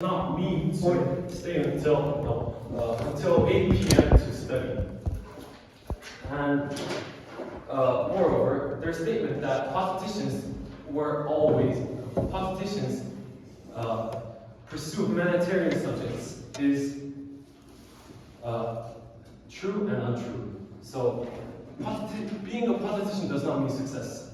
not me to stay until 8 p.m. to study. And moreover, their statement that politicians pursue humanitarian subjects is true and untrue. So being a politician does not mean success.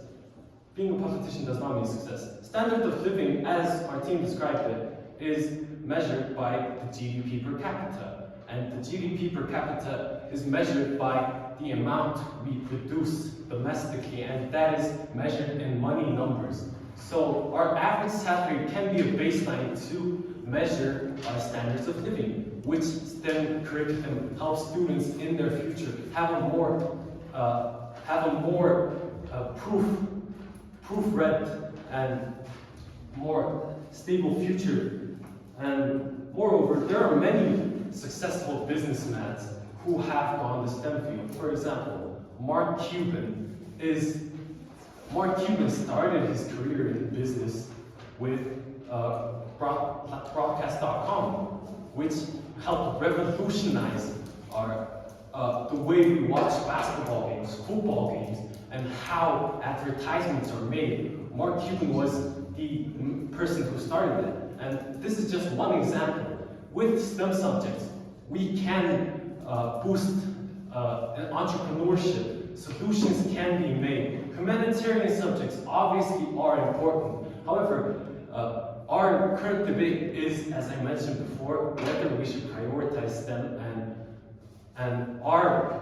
Being a politician does not mean success. Standard of living, as our team described it, is measured by the GDP per capita. And the GDP per capita is measured by the amount we produce domestically, and that is measured in money numbers. So our average salary can be a baseline to measure our standards of living, which STEM curriculum helps students in their future have a more proof-read and more stable future. And moreover, there are many successful businessmen who have gone the STEM field. For example, Mark Cuban started his career in business with broadcast.com, which helped revolutionize the way we watch basketball games, football games, and how advertisements are made. Mark Cuban was the person who started it. And this is just one example. With STEM subjects, we can boost entrepreneurship. Solutions can be made. Humanitarian subjects obviously are important. However, our current debate is, as I mentioned before, whether we should prioritize STEM, and our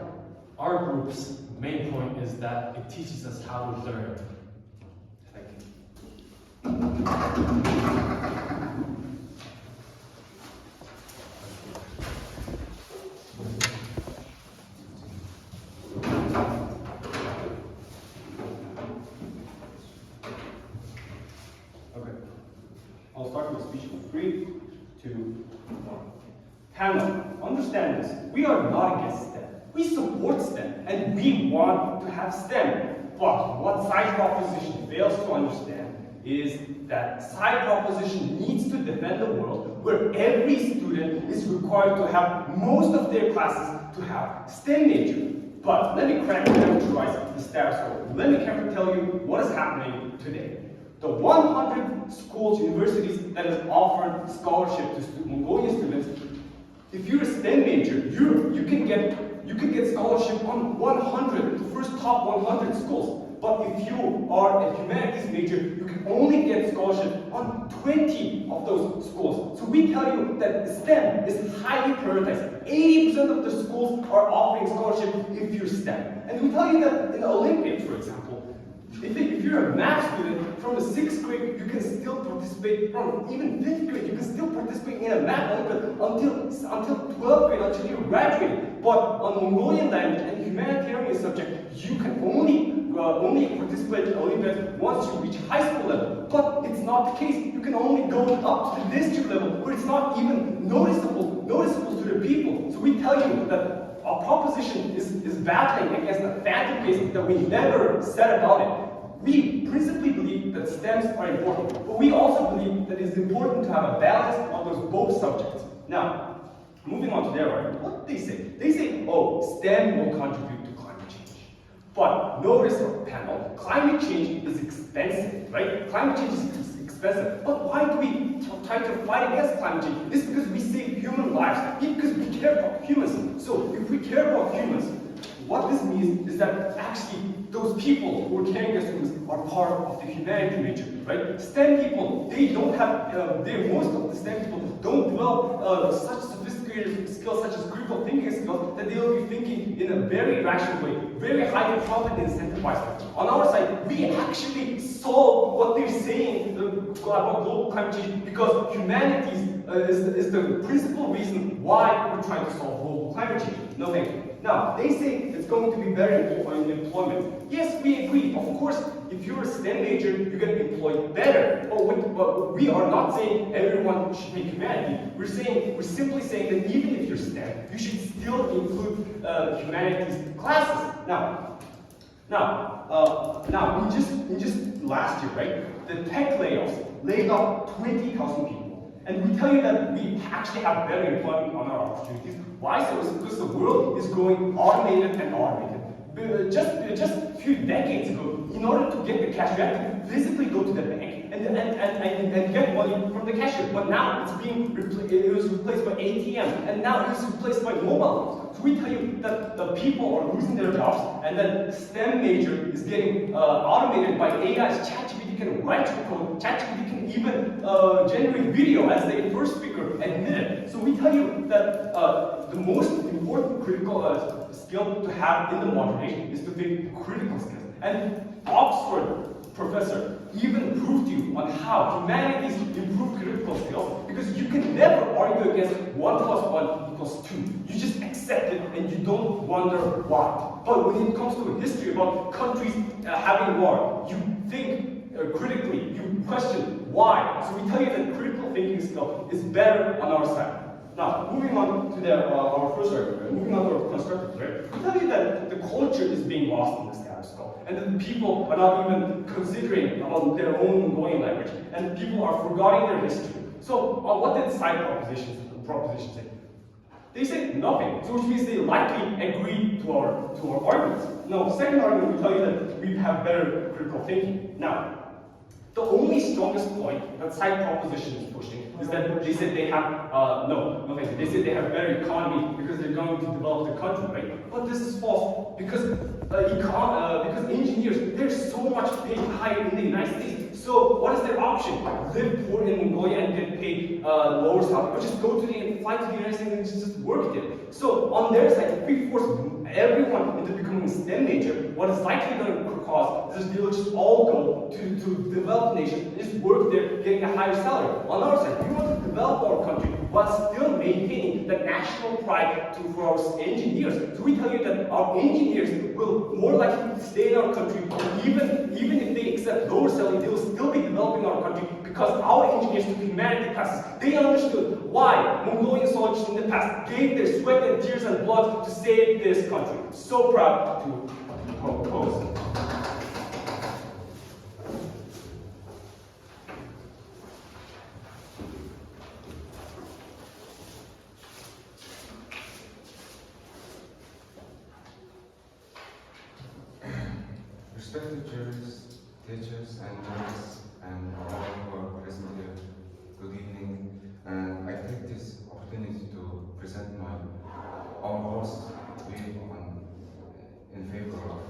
group's main point is that it teaches us how to learn. Thank you. I'll start with speech in 3, 2, 1. Panel, understand this. We are not against STEM. We support STEM, and we want to have STEM. But what side proposition fails to understand is that side proposition needs to defend a world where every student is required to have most of their classes to have STEM major. But let me characterize the status quo. Let me tell you what is happening today. The 100 schools, universities that has offered scholarship to Mongolian students, if you're a STEM major, you can get scholarship on 100, the first top 100 schools. But if you are a humanities major, you can only get scholarship on 20 of those schools. So we tell you that STEM is highly prioritized. 80% of the schools are offering scholarship if you're STEM. And we tell you that in the Olympics, for example, if you're a math student, from the 6th grade, you can still participate, from even 5th grade, you can still participate in a math Olympiad until 12th grade, until you graduate. But on Mongolian language and humanitarian subject, you can only participate in Olympiads once you reach high school level. But it's not the case. You can only go up to the district level, where it's not even noticeable to the people. So we tell you that our proposition is battling against a phantom case that we never said about it. We principally believe that STEMs are important, but we also believe that it's important to have a balance on those both subjects. Now, moving on to their argument, what do they say? They say, oh, STEM will contribute to climate change. But notice, panel, climate change is expensive, right? Climate change is expensive. But why do we try to fight against climate change? It's because we save human lives, because we care about humans. So if we care about humans, what this means is that actually those people who are caring for students are part of the humanities major, right? STEM people, they don't have, most of the STEM people don't develop such sophisticated skills such as critical thinking skills that they will be thinking in a very rational way, very highly profit incentivized. On our side, we actually solve what they're saying about global climate change because humanities is the principal reason why we're trying to solve global climate change. No thank you. Now, they say it's going to be better in employment. Yes, we agree. Of course, if you're a STEM major, you're going to be employed better. But we are not saying everyone should take humanities. We're simply saying that even if you're STEM, you should still include humanities classes. Now, in just last year, right? The tech layoffs laid off 20,000 people. And we tell you that we actually have better employment on our opportunities. Why so? It's because the world is going automated and automated. Just a few decades ago, in order to get the cash, you had to physically go to the bank and get money from the cashier. But now it was replaced by ATM, and now it's replaced by mobile phones. So we tell you that the people are losing their jobs, and then STEM major is getting automated by AI's. ChatGPT can write code. ChatGPT can even generate video, as the first speaker admitted. So we tell you that the most important critical skill to have in the modern age is to think critical skills. And Oxford professor even proved to you on how humanities improve critical skills, because you can never argue against 1 plus 1 equals 2. You just accept it and you don't wonder why. But when it comes to a history about countries having war, you think critically, you question why. So we tell you that critical thinking skill is better on our side. Now, moving on to our first argument, moving on to our constructive, right? We tell you that the culture is being lost in the status quo, and that the people are not even considering about their own Mongolian language, and people are forgetting their history. So, what did side proposition say? They say nothing, so which means they likely agree to our arguments. Now, second argument, we tell you that we have better critical thinking. Now, the only strongest point that side proposition is pushing is that they said they have, they said they have better economy because they're going to develop the country, right? But this is false, because engineers, they're so much paid higher in the United States. So what is their option? Live poor in Mongolia and get paid lower salary, or just fly to the United States and just work there. So on their side, if we force everyone into becoming a STEM major, what is likely going to cause is they'll just all go to developed nations and just work there, getting a higher salary. On our side, we want to develop our country while still maintaining the national pride for our engineers. So we tell you that our engineers will more likely stay in our country, even if they accept lower salary, they will still be developing our country, because our engineers took humanity classes. They understood why Mongolian soldiers in the past gave their sweat and tears and blood to save this country. So proud to propose. Respected jurists, teachers, and jurists, and all who are present here, good evening. And I take this opportunity to present our host view in favor of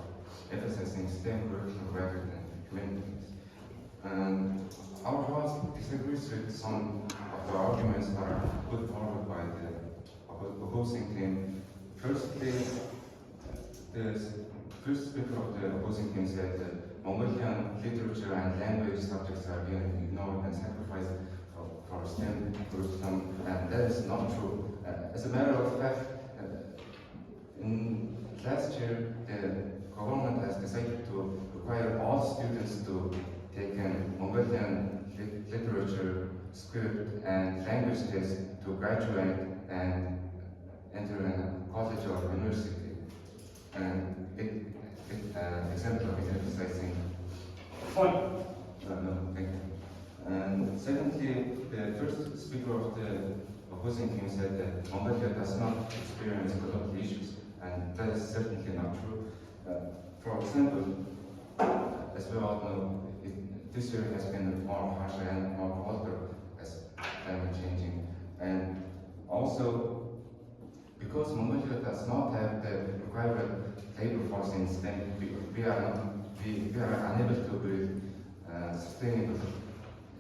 emphasizing STEM curriculum rather than humanities. And our host disagrees with some of the arguments that are put forward by the opposing team. Firstly, the first speaker of the opposing team said that Mongolian literature and language subjects are being ignored and sacrificed for STEM curriculum, and that is not true. As a matter of fact, in last year, the government has decided to require all students to take a Mongolian literature, script, and language test to graduate and enter a college or university. And exemplary emphasizing Point. No, thank you. And secondly, the first speaker of the opposing team said that Mongolia does not experience political issues, and that is certainly not true. For example, as we all know, this year has been more harsher and more colder as climate changing, and also because Mongolia does not have the required labor force in STEM, we are unable to build sustainable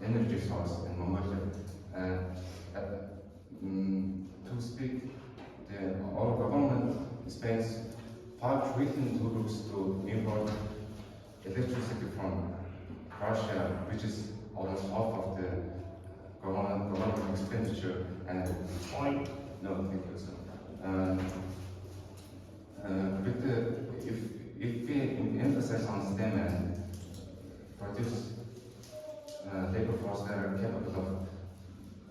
energy source in Mongolia. To speak, our government spends 5 trillion rubles to import electricity from Russia, which is almost half of the government expenditure. And Point. no, thank you, sir. If we emphasize on STEM and produce labor force that are capable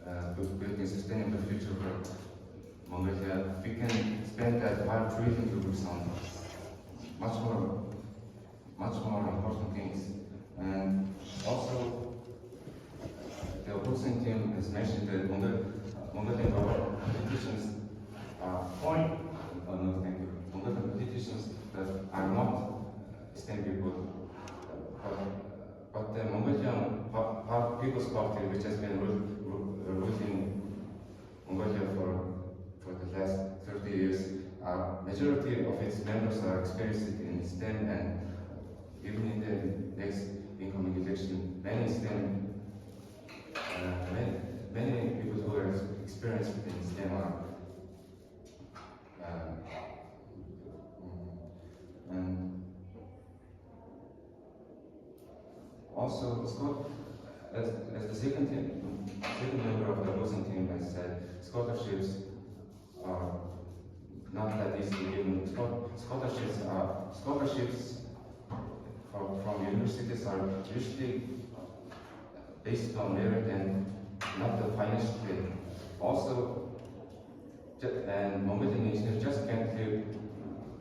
of building sustainable future for Mongolia, we can spend that 5 trillion rubles on much more important things. And also, the opposing team has mentioned that Mongolian politicians are Point. no, thank you. Mongolian politicians that are not STEM people, but the Mongolian People's Party, which has been ruling Mongolia for the last 30 years, majority of its members are experienced in STEM, and even in the next incoming election, many people who are experienced in STEM are and also Scott, as the second member of the opposing team has said, scholarships are not that easily given. Scholarships from universities are usually based on merit and not the financial gain. Also, and Mongolian engineers just can't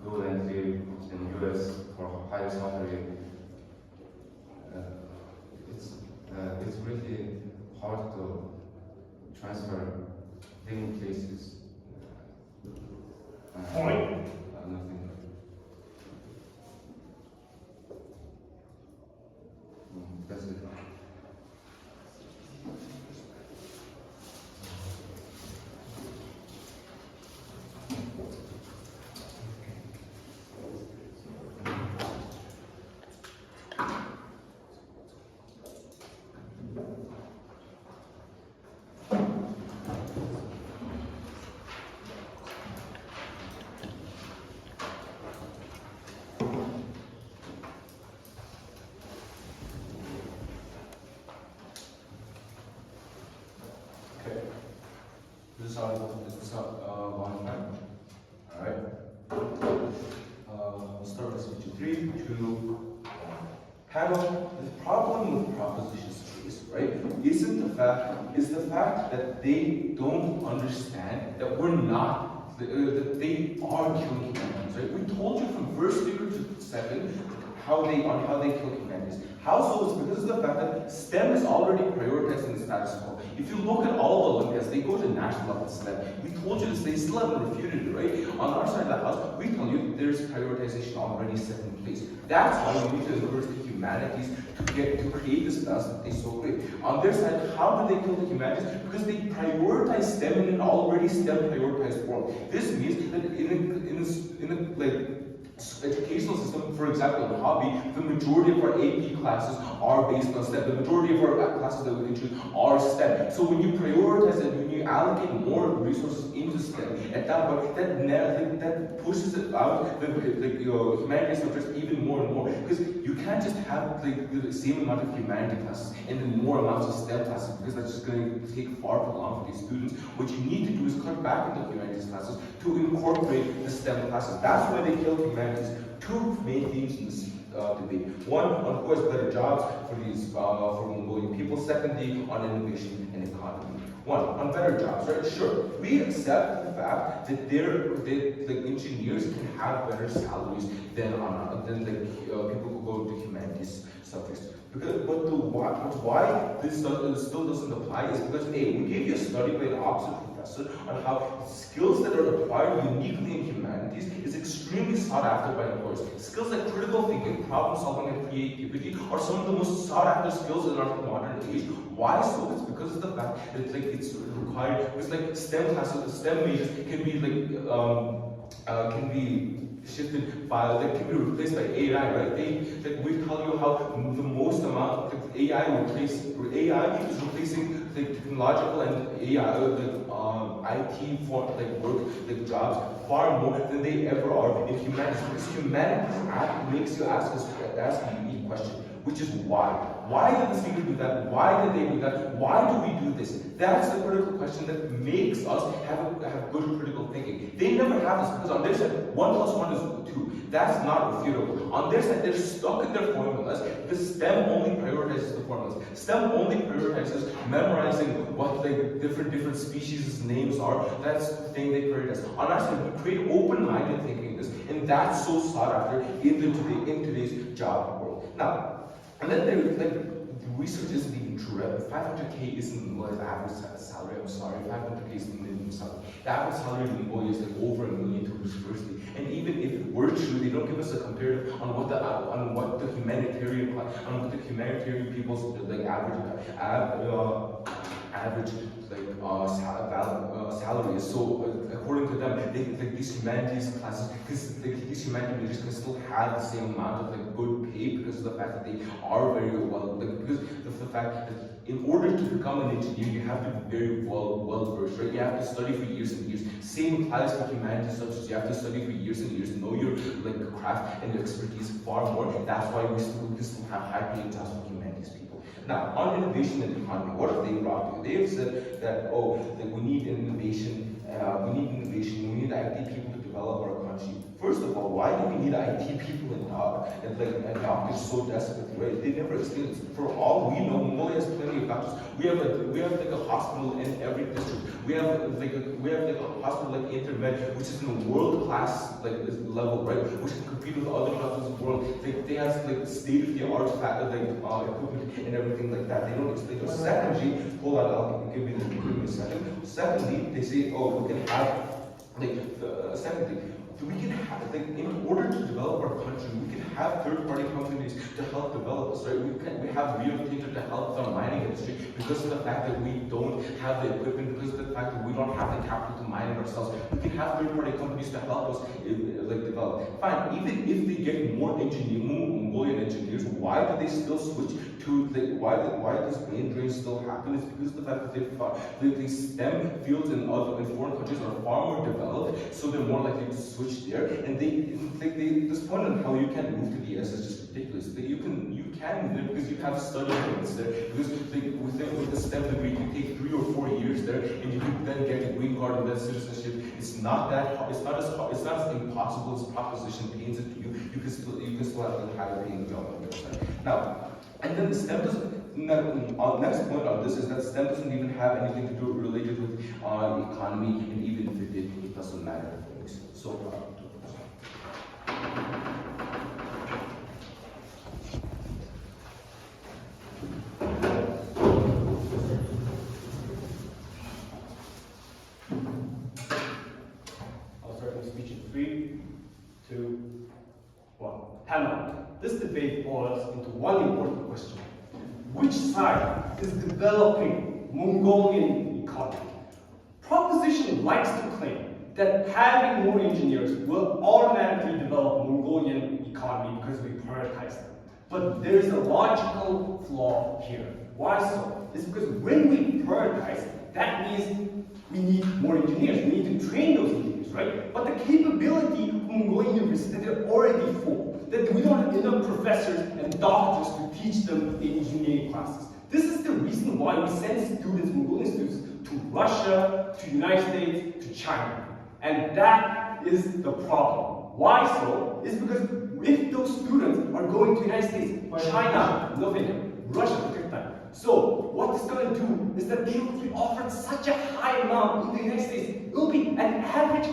go and live in US for higher salary. It's really hard to transfer living places. Point. Nothing. That's it. Okay. This is how line time. All right. We'll start with speech 3, 2, 1. Panel. The problem with propositions trees, right, is the fact that they don't understand that we're not that they are killing humanities, right? We told you from first speaker to second how they kill humanities. How so? It's because of the fact that STEM is already prioritized in the status quo. If you look at all the Olympiads, they go to national level STEM. We told you this, they still haven't refuted it, right? On our side of the house, we tell you there's prioritization already set in place. That's why we need to encourage the humanities to create this balance that they so great. On their side, how do they kill the humanities? Because they prioritize STEM in an already STEM prioritized world. This means that in a educational system, for example, in Hobby, the majority of our AP classes are based on STEM. The majority of our classes that we introduce are STEM. So when you prioritize it, when you allocate more resources into STEM, at that point, that pushes it out, the humanities subjects even more and more. Because you can't just have the same amount of humanities classes and then more amounts of STEM classes, because that's just going to take far too long for these students. What you need to do is cut back into humanities classes to incorporate the STEM classes. That's why they kill humanities. Two main themes in this debate. One, of course, better jobs for Mongolian people. Secondly, on innovation and economy. One, on better jobs, right? Sure, we accept the fact that the engineers can have better salaries than people who go to humanities subjects. Why this still doesn't apply is because A, we gave you a study by an Oxford professor on how skills that are acquired uniquely in humanities is extremely sought after by employers. Skills like critical thinking, problem solving, and creativity are some of the most sought after skills in our modern age. Why so? It's because of the fact that it's required. Because STEM classes, STEM majors can be shifted by, can be replaced by AI, right? We tell you how the most amount of AI is replacing technological and AI, IT for work, jobs far more than they ever are in humanities. Because humanities makes you ask a unique question, which is why? Why did the speaker do that? Why did they do that? Why do we do this? That's the critical question that makes us have good critical thinking. They never have this because on their side, 1 + 1 is 2. That's not refutable. On their side, they're stuck in their formulas because STEM only prioritizes the formulas. STEM only prioritizes memorizing what different species' names are. That's the thing they prioritize. On our side, we create open-minded thinking this, and that's so sought after in today's job world. Now, and then the research isn't even true, right? 500K isn't Mongolia's average salary, I'm sorry. 500K is the minimum salary. The average salary in Mongolia is like over $1 million to university. And even if it were true, they don't give us a comparative on what the humanitarian people's like average salary is. So according to them, like these humanities classes, because these humanities majors can still have the same amount of like good pay because of the fact that they are very well, like because of the fact that in order to become an engineer, you have to be very well versed, right? You have to study for years and years. Same applies for humanities subjects. You have to study for years and years, know your like craft and your expertise far more. That's why we still have high paying jobs for humanities people. Now, on innovation and economy, what have they brought to? They have said that, that we need innovation, we need IT people to develop our country. First of all, why do we need IT people and doctors so desperately, right? They never explain it. For all we know, Mongolia has plenty of doctors. We have like a hospital in every district. We have like a hospital like Intermed, which is in a world-class like level, right? Which can compete with other hospitals in the world. They have like state-of-the-art equipment and everything like that. They don't explain it. Secondly, hold on, I'll give me a second. Secondly, they say, we can have we can have, like, in order to develop our country, we can have third-party companies to help develop us, right? We have Rio Tinto to help the mining industry because of the fact that we don't have the equipment, because of the fact that we don't have the capital to mine it ourselves. We can have third-party companies to help us develop. Fine, even if they get more Mongolian engineers, why do they still switch to why does brain drain still happen? It's because of the fact that the STEM fields in foreign countries are far more developed, so they're more likely to switch there. And this point on how you can move to the US is just ridiculous. You can because you have study permits there. Because with the STEM degree, you take 3 or 4 years there, and you can then get a green card and then citizenship. It's not that hard. It's not as impossible as proposition paints it to you. You can still have a higher paying job on your side. Now, and then the STEM doesn't. Next point on this is that STEM doesn't even have anything to do related with economy, and even if it did, it doesn't matter. So I'll start my speech in 3, 2, 1. Panel. This debate boils into one important question. Which side is developing Mongolian economy? Proposition likes to claim that having more engineers will automatically develop Mongolian economy because we prioritize them. But there's a logical flaw here. Why so? It's because when we prioritize, that means we need more engineers. We need to train those engineers, right? But the capability of Mongolian universities, they're already full. That we don't have enough professors and doctors to teach them in engineering classes. This is the reason why we send students, Mongolian students, to Russia, to the United States, to China. And that is the problem. Why so? It's because if those students are going to the United States, China, Russia, so what it's going to do is that they will be offered such a high amount in the United States. It will be an average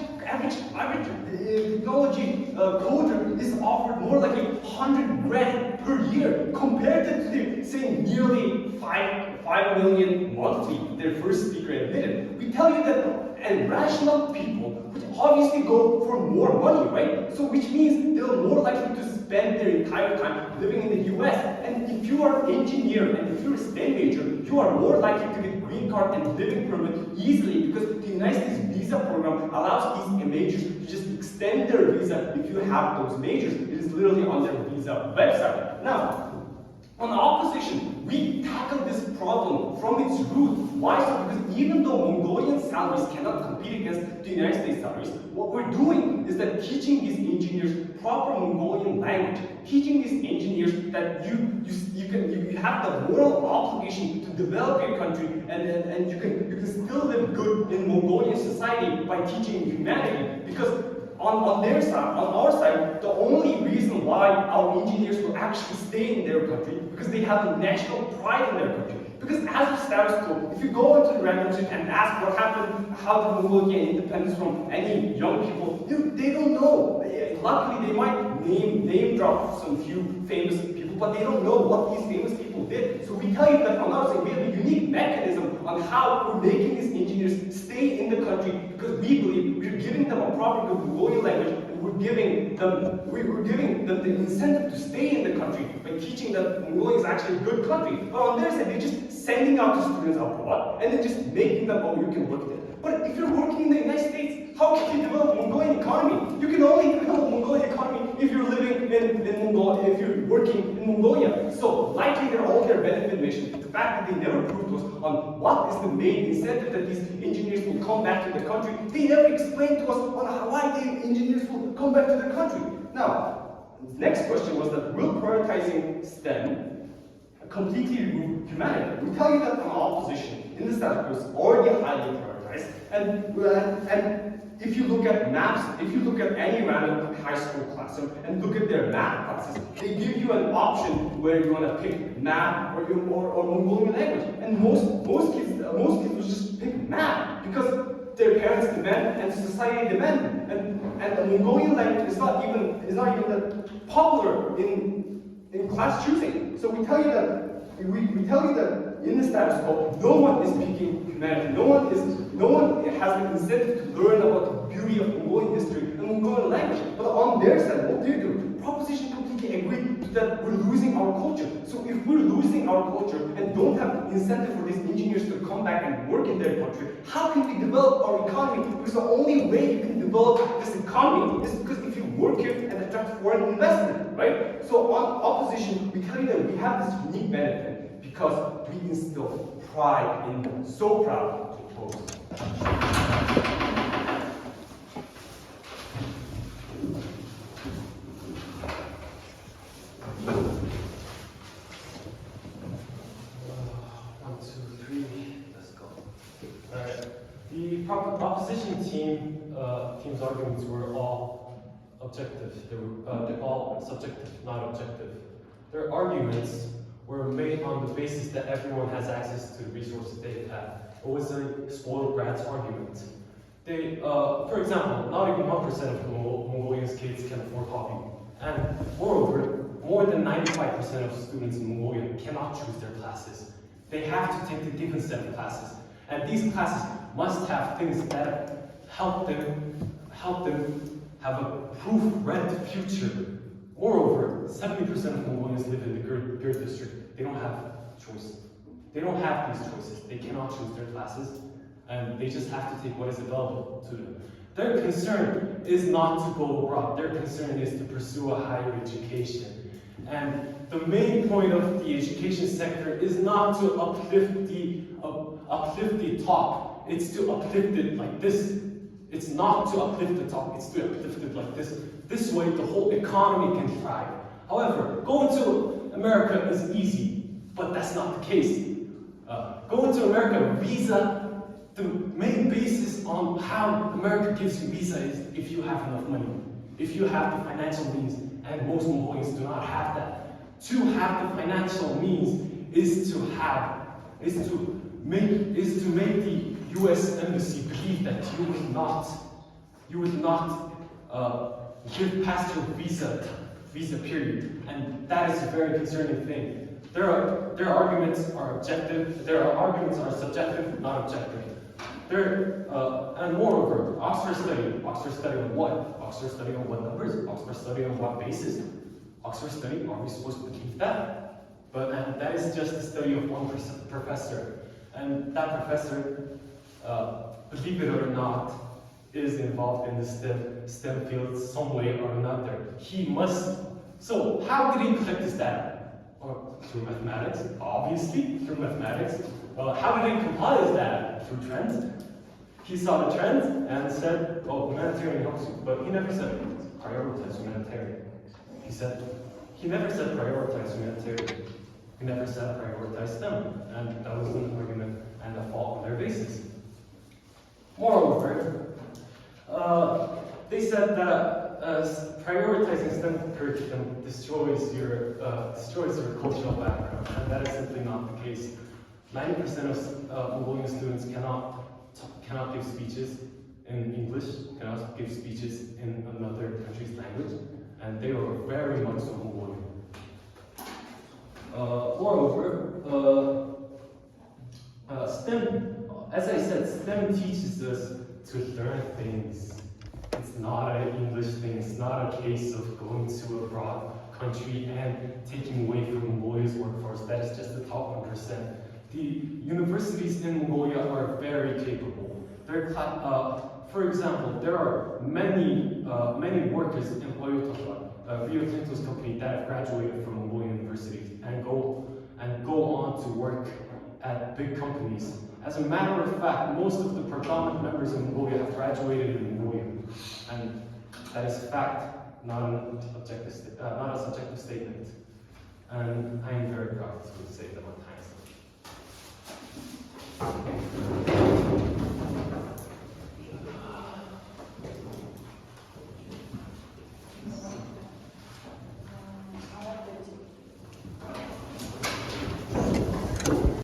technology coder is offered more like $100,000 per year compared to the, say, nearly 5 million monthly, their first speaker admitted. We tell you that rational people would obviously go for more money, right? So which means they're more likely to spend their entire time living in the US. And if you are an engineer and if you're a STEM major, you are more likely to get green card and living permit easily because the United States visa program allows these majors to just extend their visa if you have those majors. It is literally on their visa website. Now, on the opposition, we tackle this problem from its root. Why so? Because even though Mongolian salaries cannot compete against the United States salaries, what we're doing is that teaching these engineers proper Mongolian language, teaching these engineers that you have the moral obligation to develop your country and you can still live good in Mongolian society by teaching humanity. Because on their side, on our side, the only reason why our engineers will actually stay in their country because they have a national pride in their country. Because as a status quo, if you go into the random street and ask what happened, how did Mongolia gain independence from any young people, they don't know. Luckily, they might name drop some few famous people but they don't know what these famous people did. So we tell you that on our side, we have a unique mechanism on how we're making these engineers stay in the country, because we believe we're giving them a proper Mongolian language, and we're giving them the incentive to stay in the country by teaching that Mongolia is actually a good country. But on their side, they're just sending out the students abroad and then just making them, oh, you can work there. But if you're working in the United States, how can you develop Mongolian economy? You can only develop Mongolian economy if you're living in Mongolia, if you're working in Mongolia. So likely they're all their benefit mission. The fact that they never proved to us on what is the main incentive that these engineers will come back to the country, they never explained to us on why the engineers will come back to the country. Now, the next question was that will prioritizing STEM completely remove humanity? We tell you that on our position in the status quo is already highly prioritized, and if you look at maps, if you look at any random high school classroom and look at their math classes, they give you an option where you want to pick math or Mongolian language, and most kids will just pick math because their parents demand and society demand, and the Mongolian language is not even that popular in class choosing. So we tell you that in the status quo, no one is picking humanity. No one has the incentive to learn about the beauty of Mongolian history and Mongolian language. But on their side, what do you do? Proposition completely agreed that we're losing our culture. So if we're losing our culture and don't have incentive for these engineers to come back and work in their country, how can we develop our economy? Because the only way you can develop this economy is because if you work here and attract foreign investment, right? So on opposition, we tell you that we have this unique benefit because we instill pride in them. So proud to oppose. The opposition team's arguments were all objective. They're all subjective, not objective. Their arguments were made on the basis that everyone has access to the resources they have. It was a spoiled brats argument. They, for example, not even 1% of Mongolian kids can afford hobby. And moreover, more than 95% of students in Mongolia cannot choose their classes. They have to take the given set of classes. And these classes must have things that help them have a proof-read future. Moreover, 70% of Mongolians live in the Gir district. They don't have choice. They don't have these choices. They cannot choose their classes, and they just have to take what is available to them. Their concern is not to go abroad. Their concern is to pursue a higher education. And the main point of the education sector is not to uplift the top. It's to uplift it like this. It's not to uplift the top. It's to uplift it like this. This way, the whole economy can thrive. However, going to America is easy, but that's not the case. Going to America, visa, the main basis on how America gives you visa is if you have enough money, if you have the financial means, and most Mongolians do not have that. To have the financial means is to make the U.S. embassy believe that you would not give past your visa period, and that is a very concerning thing. Their arguments are objective. Their arguments are subjective, not objective. And moreover, Oxford study on what? Oxford study on what numbers? Oxford study on what basis? Oxford study, are we supposed to believe that? But that is just the study of one professor, and that professor, believe it or not, is involved in the STEM field some way or another. So how did he collect his data? Through mathematics, obviously, through mathematics. How did he compile his data? Through trends. He saw the trends and said, oh, humanitarian helps you. But he never said prioritize humanitarian. He never said prioritize humanitarian. He never said prioritize STEM. And that was an argument and a fault on their basis. Moreover, they said that prioritizing STEM curriculum destroys your cultural background, and that is simply not the case. 90% of Mongolian students cannot give speeches in English, cannot give speeches in another country's language, and they are very much so Mongolian. Moreover, STEM, as I said, STEM teaches us to learn things. It's not an English thing. It's not a case of going to a broad country and taking away from Mongolia's workforce. That is just the top 1%. The universities in Mongolia are very capable. For example, there are many workers in Olonlog, Rio Tinto's company, that have graduated from Mongolian universities and go on to work at big companies. As a matter of fact, most of the predominant members in Mongolia have graduated in Mongolia, and that is a fact, not a subjective statement. And I am very proud to say that on time.